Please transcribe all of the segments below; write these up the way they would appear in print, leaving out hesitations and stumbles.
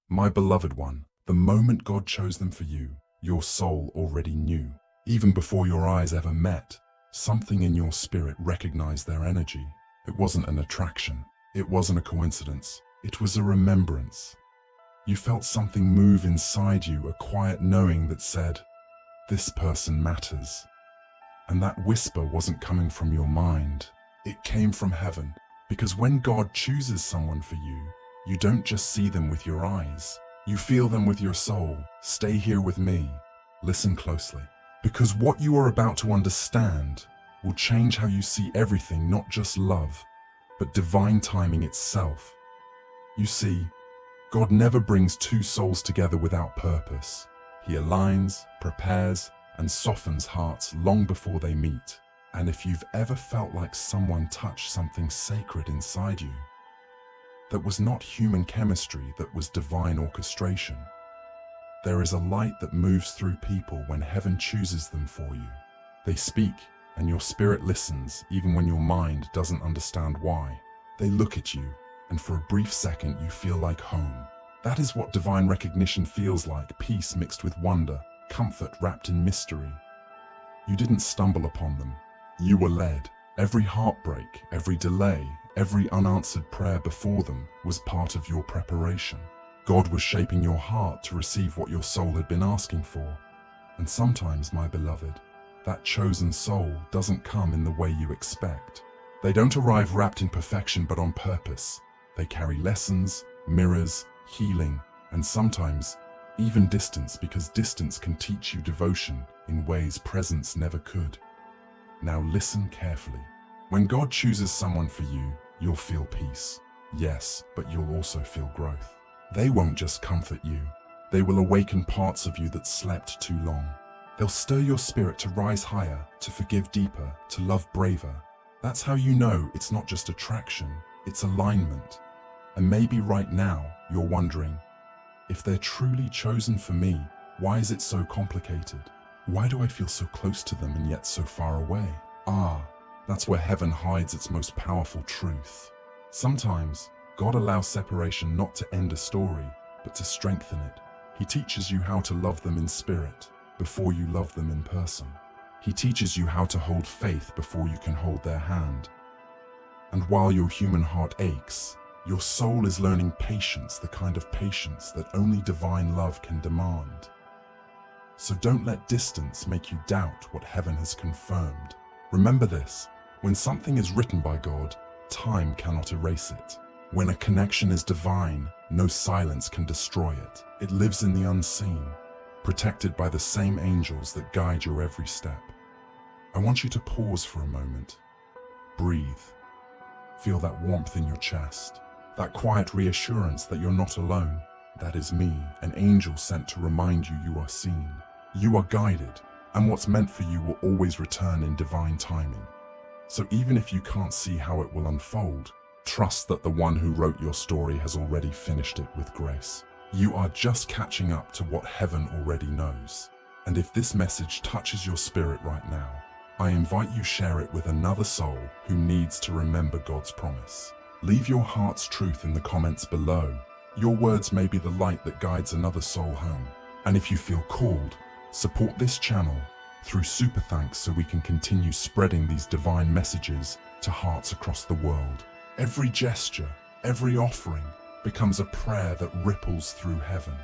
My beloved one, the moment God chose them for you, your soul already knew. Even before your eyes ever met, something in your spirit recognized their energy. It wasn't an attraction. It wasn't a coincidence. It was a remembrance. You felt something move inside you, a quiet knowing that said, "This person matters." And that whisper wasn't coming from your mind. It came from heaven. Because when God chooses someone for you, you don't just see them with your eyes. You feel them with your soul. Stay here with me. Listen closely. Because what you are about to understand will change how you see everything, not just love, but divine timing itself. You see, God never brings two souls together without purpose. He aligns, prepares, and softens hearts long before they meet. And if you've ever felt like someone touched something sacred inside you, that was not human chemistry, that was divine orchestration, there is a light that moves through people when heaven chooses them for you. They speak, and your spirit listens, even when your mind doesn't understand why. They look at you, and for a brief second you feel like home. That is what divine recognition feels like, peace mixed with wonder, comfort wrapped in mystery. You didn't stumble upon them. You were led. Every heartbreak, every delay, every unanswered prayer before them was part of your preparation. God was shaping your heart to receive what your soul had been asking for. And sometimes, my beloved, that chosen soul doesn't come in the way you expect. They don't arrive wrapped in perfection but on purpose. They carry lessons, mirrors, healing, and sometimes even distance, because distance can teach you devotion in ways presence never could. Now listen carefully. When God chooses someone for you, you'll feel peace. Yes, but you'll also feel growth. They won't just comfort you. They will awaken parts of you that slept too long. They'll stir your spirit to rise higher, to forgive deeper, to love braver. That's how you know it's not just attraction, it's alignment. And maybe right now you're wondering, if they're truly chosen for me, why is it so complicated? Why do I feel so close to them and yet so far away? That's where heaven hides its most powerful truth. Sometimes, God allows separation not to end a story, but to strengthen it. He teaches you how to love them in spirit before you love them in person. He teaches you how to hold faith before you can hold their hand. And while your human heart aches, your soul is learning patience, the kind of patience that only divine love can demand. So don't let distance make you doubt what heaven has confirmed. Remember this, when something is written by God, time cannot erase it. When a connection is divine, no silence can destroy it. It lives in the unseen, protected by the same angels that guide your every step. I want you to pause for a moment. Breathe. Feel that warmth in your chest, that quiet reassurance that you're not alone. That is me, an angel sent to remind you you are seen. You are guided, and what's meant for you will always return in divine timing. So even if you can't see how it will unfold, trust that the one who wrote your story has already finished it with grace. You are just catching up to what heaven already knows. And if this message touches your spirit right now, I invite you share it with another soul who needs to remember God's promise. Leave your heart's truth in the comments below. Your words may be the light that guides another soul home. And if you feel called, support this channel through super thanks so we can continue spreading these divine messages to hearts across the world. Every gesture, every offering becomes a prayer that ripples through heaven.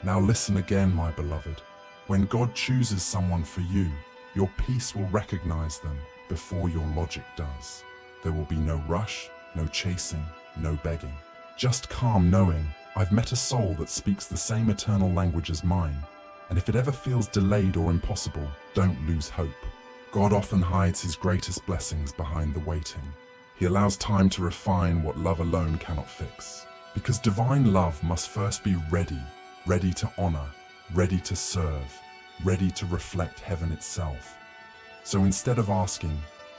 Now listen again, my beloved. When God chooses someone for you, your peace will recognize them before your logic does. There will be no rush, no chasing, no begging. Just calm knowing, I've met a soul that speaks the same eternal language as mine. And if it ever feels delayed or impossible, don't lose hope. God often hides his greatest blessings behind the waiting. He allows time to refine what love alone cannot fix. Because divine love must first be ready, ready to honor, ready to serve, ready to reflect heaven itself. So instead of asking,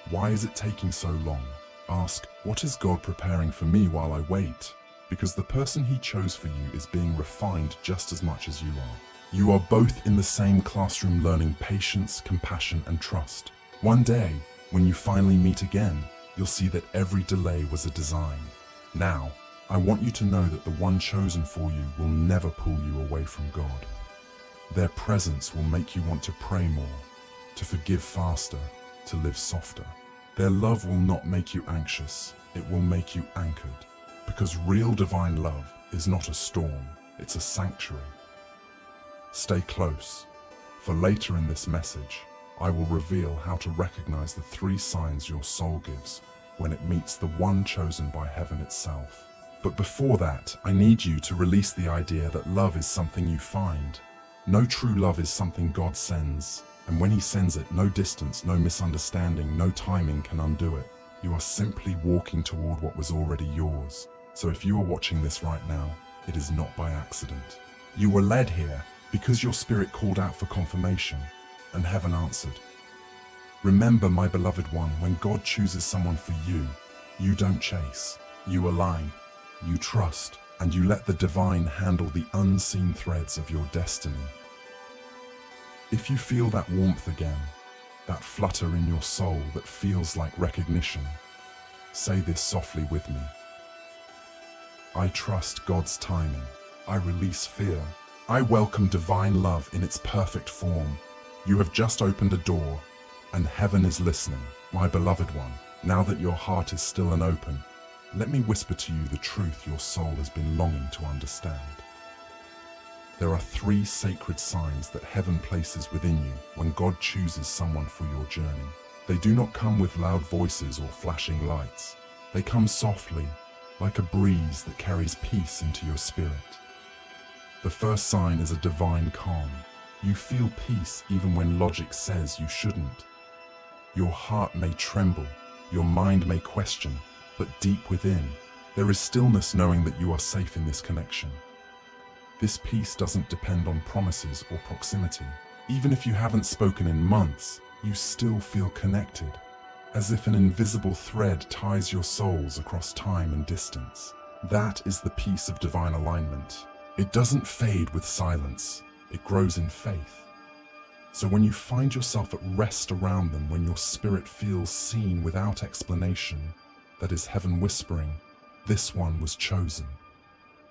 why is it taking so long? Ask, what is God preparing for me while I wait? Because the person he chose for you is being refined just as much as you are. You are both in the same classroom learning patience, compassion, and trust. One day, when you finally meet again, you'll see that every delay was a design. Now, I want you to know that the one chosen for you will never pull you away from God. Their presence will make you want to pray more, to forgive faster, to live softer. Their love will not make you anxious, it will make you anchored. Because real divine love is not a storm, it's a sanctuary. Stay close, for later in this message, I will reveal how to recognize the 3 signs your soul gives when it meets the one chosen by heaven itself. But before that, I need you to release the idea that love is something you find. No true love is something God sends, and when He sends it, no distance, no misunderstanding, no timing can undo it. You are simply walking toward what was already yours. So if you are watching this right now, it is not by accident. You were led here because your spirit called out for confirmation, and heaven answered. Remember, my beloved one, when God chooses someone for you, you don't chase, you align, you trust, and you let the divine handle the unseen threads of your destiny. If you feel that warmth again, that flutter in your soul that feels like recognition, say this softly with me. I trust God's timing. I release fear. I welcome divine love in its perfect form. You have just opened a door, and heaven is listening. My beloved one, now that your heart is still and open, let me whisper to you the truth your soul has been longing to understand. There are 3 sacred signs that heaven places within you when God chooses someone for your journey. They do not come with loud voices or flashing lights. They come softly, like a breeze that carries peace into your spirit. The first sign is a divine calm. You feel peace even when logic says you shouldn't. Your heart may tremble, your mind may question, but deep within, there is stillness knowing that you are safe in this connection. This peace doesn't depend on promises or proximity. Even if you haven't spoken in months, you still feel connected, as if an invisible thread ties your souls across time and distance. That is the peace of divine alignment. It doesn't fade with silence, it grows in faith. So when you find yourself at rest around them, when your spirit feels seen without explanation, that is heaven whispering, this one was chosen.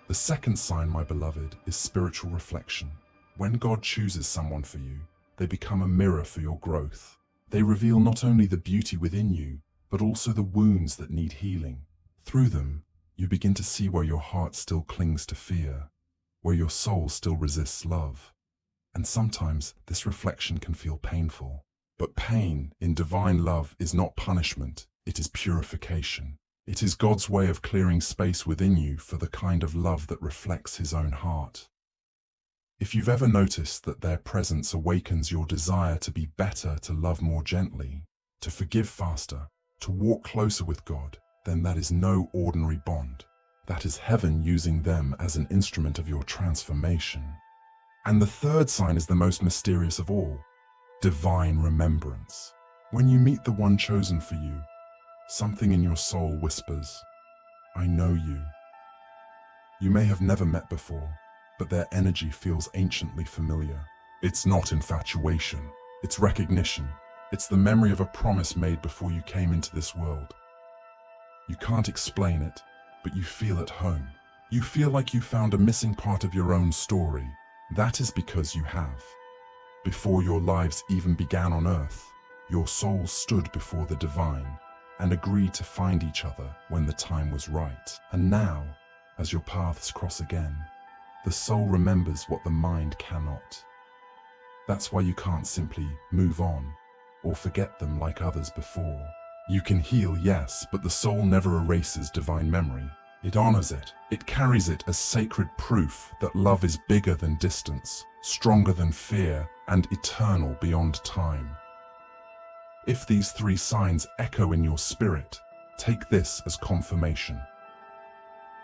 The second sign, my beloved, is spiritual reflection. When God chooses someone for you, they become a mirror for your growth. They reveal not only the beauty within you, but also the wounds that need healing. Through them, you begin to see where your heart still clings to fear, where your soul still resists love. And sometimes this reflection can feel painful. But pain in divine love is not punishment, it is purification. It is God's way of clearing space within you for the kind of love that reflects His own heart. If you've ever noticed that their presence awakens your desire to be better, to love more gently, to forgive faster, to walk closer with God, then that is no ordinary bond. That is heaven using them as an instrument of your transformation. And the third sign is the most mysterious of all, divine remembrance. When you meet the one chosen for you, something in your soul whispers, I know you. You may have never met before, but their energy feels anciently familiar. It's not infatuation, it's recognition. It's the memory of a promise made before you came into this world. You can't explain it, but you feel at home. You feel like you found a missing part of your own story. That is because you have. Before your lives even began on earth, your souls stood before the divine and agreed to find each other when the time was right. And now, as your paths cross again, the soul remembers what the mind cannot. That's why you can't simply move on or forget them like others before. You can heal, yes, but the soul never erases divine memory. It honors it. It carries it as sacred proof that love is bigger than distance, stronger than fear, and eternal beyond time. If these 3 signs echo in your spirit, take this as confirmation.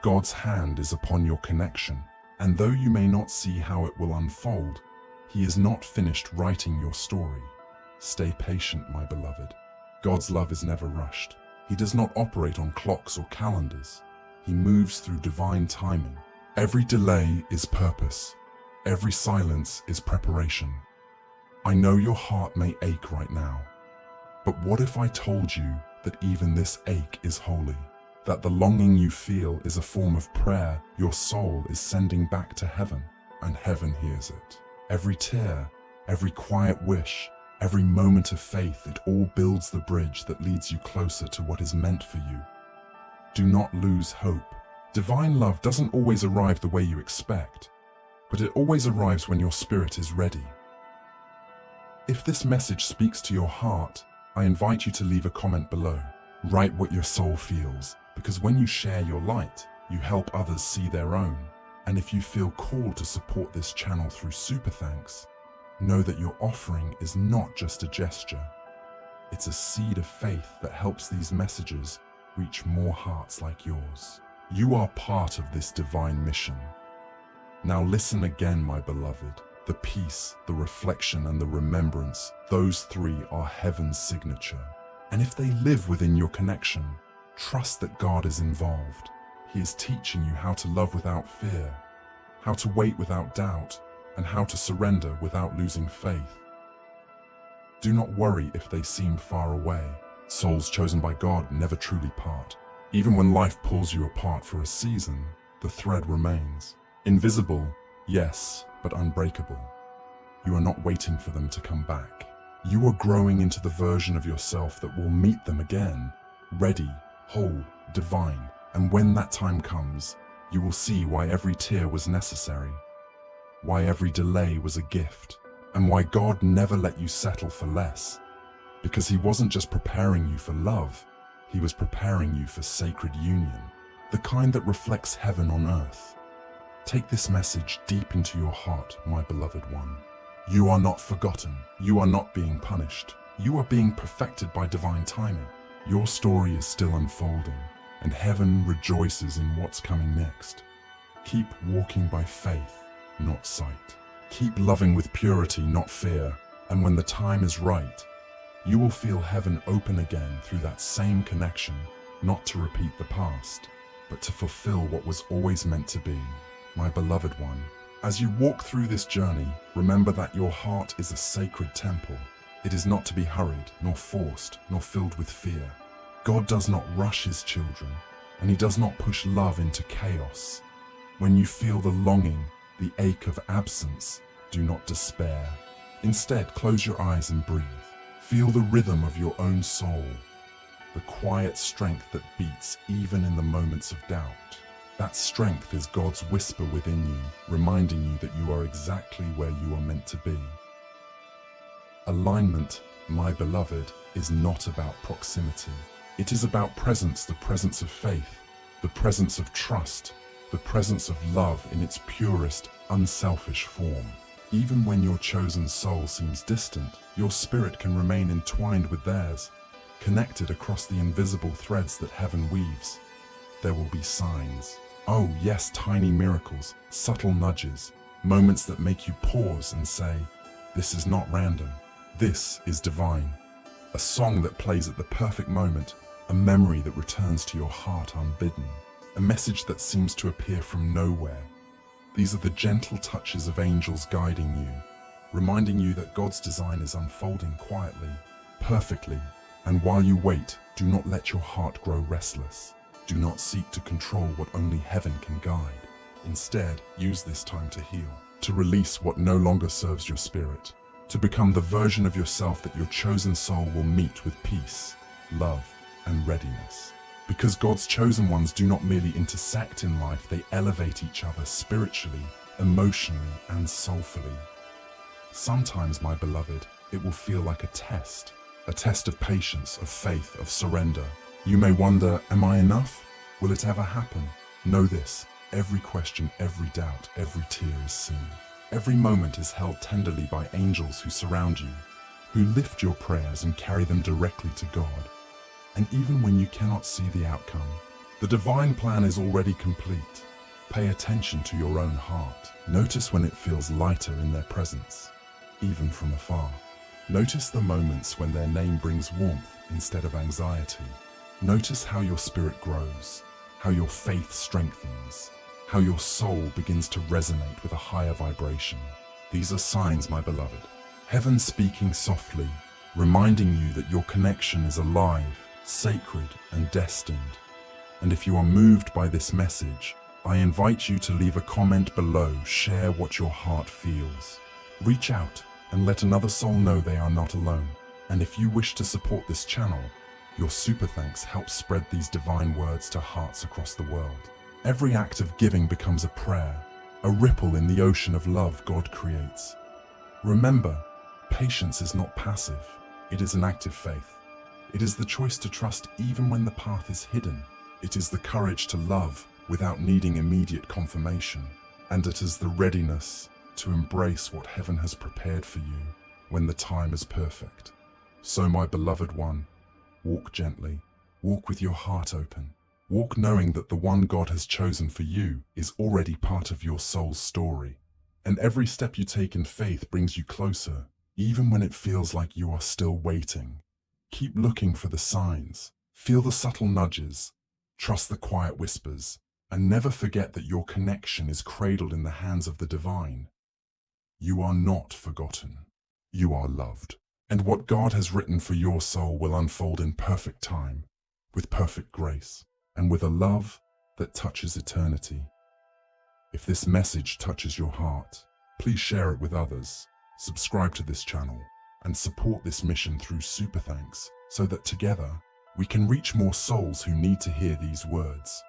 God's hand is upon your connection, and though you may not see how it will unfold, He is not finished writing your story. Stay patient, my beloved. God's love is never rushed. He does not operate on clocks or calendars. He moves through divine timing. Every delay is purpose. Every silence is preparation. I know your heart may ache right now, but what if I told you that even this ache is holy? that the longing you feel is a form of prayer your soul is sending back to heaven, and heaven hears it. Every tear, every quiet wish, every moment of faith, it all builds the bridge that leads you closer to what is meant for you. Do not lose hope. Divine love doesn't always arrive the way you expect, but it always arrives when your spirit is ready. If this message speaks to your heart, I invite you to leave a comment below. Write what your soul feels, because when you share your light, you help others see their own. And if you feel called to support this channel through super thanks, know that your offering is not just a gesture. It's a seed of faith that helps these messages reach more hearts like yours. You are part of this divine mission. Now listen again, my beloved. The peace, the reflection, and the remembrance, those three are heaven's signature. And if they live within your connection, trust that God is involved. He is teaching you how to love without fear, how to wait without doubt, and how to surrender without losing faith. Do not worry if they seem far away. Souls chosen by God never truly part. Even when life pulls you apart for a season, the thread remains. Invisible, yes, but unbreakable. You are not waiting for them to come back. You are growing into the version of yourself that will meet them again, ready, whole, divine. And when that time comes, you will see why every tear was necessary, why every delay was a gift, and why God never let you settle for less. Because He wasn't just preparing you for love, He was preparing you for sacred union, the kind that reflects heaven on earth. Take this message deep into your heart, my beloved one. You are not forgotten. You are not being punished. You are being perfected by divine timing. Your story is still unfolding, and heaven rejoices in what's coming next. Keep walking by faith, not sight. Keep loving with purity, not fear, and when the time is right, you will feel heaven open again through that same connection, not to repeat the past, but to fulfill what was always meant to be. My beloved one, as you walk through this journey, remember that your heart is a sacred temple. It is not to be hurried, nor forced, nor filled with fear. God does not rush His children, and He does not push love into chaos. When you feel the longing, the ache of absence, do not despair. Instead, close your eyes and breathe. Feel the rhythm of your own soul, the quiet strength that beats even in the moments of doubt. That strength is God's whisper within you, reminding you that you are exactly where you are meant to be. Alignment, my beloved, is not about proximity. It is about presence, the presence of faith, the presence of trust, the presence of love in its purest, unselfish form. Even when your chosen soul seems distant, your spirit can remain entwined with theirs, connected across the invisible threads that heaven weaves. There will be signs. Oh yes, tiny miracles, subtle nudges, moments that make you pause and say, this is not random, this is divine. A song that plays at the perfect moment, a memory that returns to your heart unbidden, a message that seems to appear from nowhere. These are the gentle touches of angels guiding you, reminding you that God's design is unfolding quietly, perfectly. And while you wait, do not let your heart grow restless. Do not seek to control what only heaven can guide. Instead, use this time to heal, to release what no longer serves your spirit, to become the version of yourself that your chosen soul will meet with peace, love, and readiness. Because God's chosen ones do not merely intersect in life, they elevate each other spiritually, emotionally, and soulfully. Sometimes, my beloved, it will feel like a test of patience, of faith, of surrender. You may wonder, am I enough? Will it ever happen? Know this, every question, every doubt, every tear is seen. Every moment is held tenderly by angels who surround you, who lift your prayers and carry them directly to God. And even when you cannot see the outcome, the divine plan is already complete. Pay attention to your own heart. Notice when it feels lighter in their presence, even from afar. Notice the moments when their name brings warmth instead of anxiety. Notice how your spirit grows, how your faith strengthens, how your soul begins to resonate with a higher vibration. These are signs, my beloved. Heaven speaking softly, reminding you that your connection is alive, sacred, and destined. And if you are moved by this message, I invite you to leave a comment below, share what your heart feels. Reach out and let another soul know they are not alone. And if you wish to support this channel, your super thanks helps spread these divine words to hearts across the world. Every act of giving becomes a prayer, a ripple in the ocean of love God creates. Remember, patience is not passive, it is an active faith. It is the choice to trust even when the path is hidden. It is the courage to love without needing immediate confirmation. And it is the readiness to embrace what heaven has prepared for you when the time is perfect. So my beloved one, walk gently, walk with your heart open, walk knowing that the one God has chosen for you is already part of your soul's story. And every step you take in faith brings you closer, even when it feels like you are still waiting. Keep looking for the signs, feel the subtle nudges, trust the quiet whispers, and never forget that your connection is cradled in the hands of the divine. You are not forgotten. You are loved. And what God has written for your soul will unfold in perfect time, with perfect grace, and with a love that touches eternity. If this message touches your heart, please share it with others, subscribe to this channel, and support this mission through super thanks so that together we can reach more souls who need to hear these words.